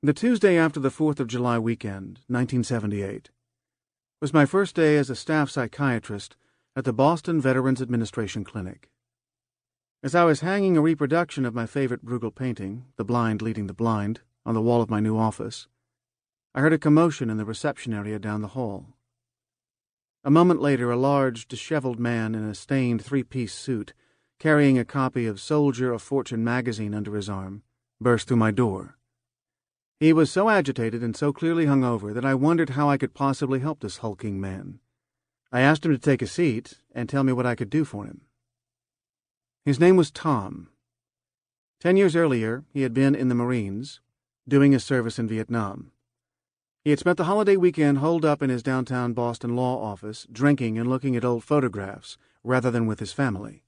The Tuesday after the 4th of July weekend, 1978, was my first day as a staff psychiatrist at the Boston Veterans Administration Clinic. As I was hanging a reproduction of my favorite Bruegel painting, The Blind Leading the Blind, on the wall of my new office, I heard a commotion in the reception area down the hall. A moment later, a large, disheveled man in a stained three-piece suit, carrying a copy of Soldier of Fortune magazine under his arm, burst through my door. He was so agitated and so clearly hungover that I wondered how I could possibly help this hulking man. I asked him to take a seat and tell me what I could do for him. His name was Tom. 10 years earlier, he had been in the Marines, doing his service in Vietnam. He had spent the holiday weekend holed up in his downtown Boston law office, drinking and looking at old photographs, rather than with his family.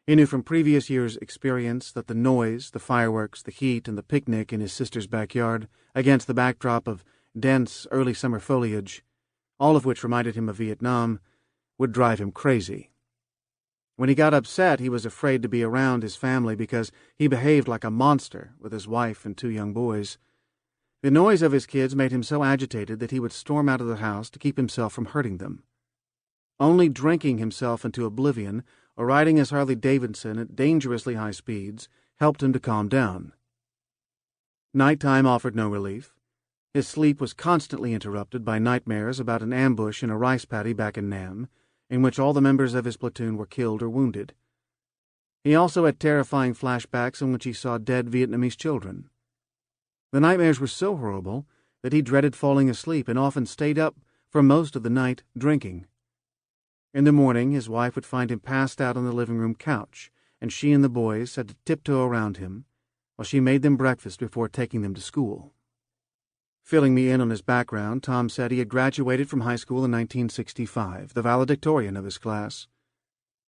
He knew from previous years' experience that the noise, the fireworks, the heat, and the picnic in his sister's backyard, against the backdrop of dense early summer foliage, all of which reminded him of Vietnam, would drive him crazy. When he got upset, he was afraid to be around his family because he behaved like a monster with his wife and 2 young boys. The noise of his kids made him so agitated that he would storm out of the house to keep himself from hurting them. Only drinking himself into oblivion or riding his Harley-Davidson at dangerously high speeds helped him to calm down. Nighttime offered no relief. His sleep was constantly interrupted by nightmares about an ambush in a rice paddy back in Nam, in which all the members of his platoon were killed or wounded. He also had terrifying flashbacks in which he saw dead Vietnamese children. The nightmares were so horrible that he dreaded falling asleep and often stayed up for most of the night drinking. In the morning, his wife would find him passed out on the living room couch, and she and the boys had to tiptoe around him while she made them breakfast before taking them to school. Filling me in on his background, Tom said he had graduated from high school in 1965, the valedictorian of his class.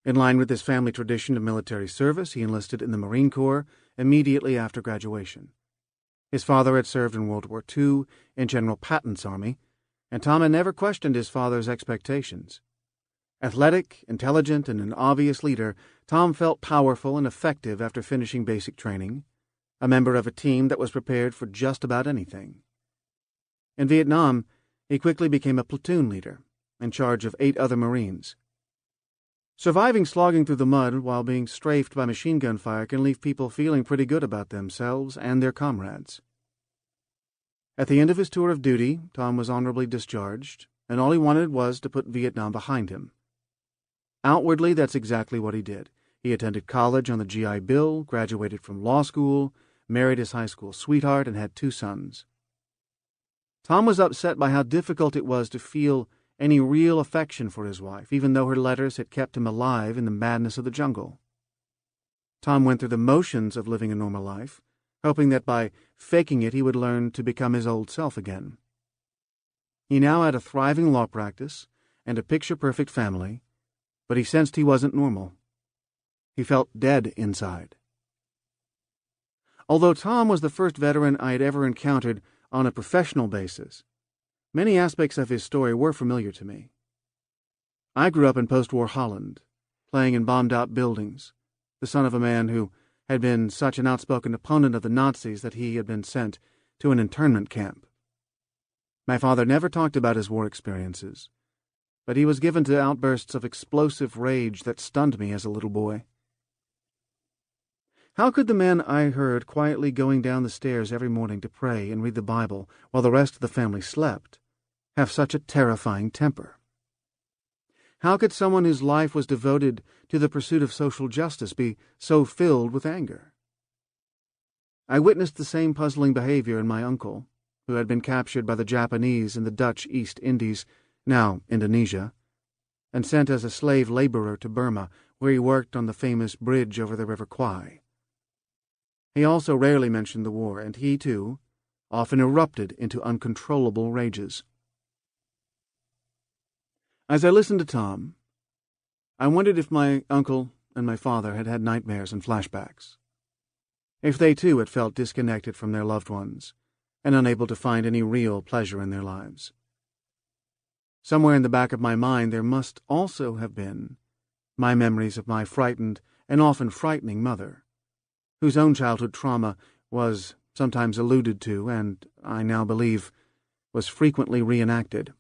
In line with his family tradition of military service, he enlisted in the Marine Corps immediately after graduation. His father had served in World War II in General Patton's army, and Tom had never questioned his father's expectations. Athletic, intelligent, and an obvious leader, Tom felt powerful and effective after finishing basic training, a member of a team that was prepared for just about anything. In Vietnam, he quickly became a platoon leader, in charge of 8 other Marines. Surviving slogging through the mud while being strafed by machine gun fire can leave people feeling pretty good about themselves and their comrades. At the end of his tour of duty, Tom was honorably discharged, and all he wanted was to put Vietnam behind him. Outwardly, that's exactly what he did. He attended college on the GI Bill, graduated from law school, married his high school sweetheart, and had 2 sons. Tom was upset by how difficult it was to feel any real affection for his wife, even though her letters had kept him alive in the madness of the jungle. Tom went through the motions of living a normal life, hoping that by faking it he would learn to become his old self again. He now had a thriving law practice and a picture-perfect family, but he sensed he wasn't normal. He felt dead inside. Although Tom was the first veteran I had ever encountered on a professional basis, many aspects of his story were familiar to me. I grew up in post-war Holland, playing in bombed-out buildings, the son of a man who had been such an outspoken opponent of the Nazis that he had been sent to an internment camp. My father never talked about his war experiences, but he was given to outbursts of explosive rage that stunned me as a little boy. How could the man I heard quietly going down the stairs every morning to pray and read the Bible while the rest of the family slept have such a terrifying temper? How could someone whose life was devoted to the pursuit of social justice be so filled with anger? I witnessed the same puzzling behavior in my uncle, who had been captured by the Japanese in the Dutch East Indies, now Indonesia, and sent as a slave laborer to Burma, where he worked on the famous bridge over the River Kwai. He also rarely mentioned the war, and he, too, often erupted into uncontrollable rages. As I listened to Tom, I wondered if my uncle and my father had had nightmares and flashbacks, if they too had felt disconnected from their loved ones and unable to find any real pleasure in their lives. Somewhere in the back of my mind there must also have been my memories of my frightened and often frightening mother, whose own childhood trauma was sometimes alluded to, and, I now believe, was frequently reenacted.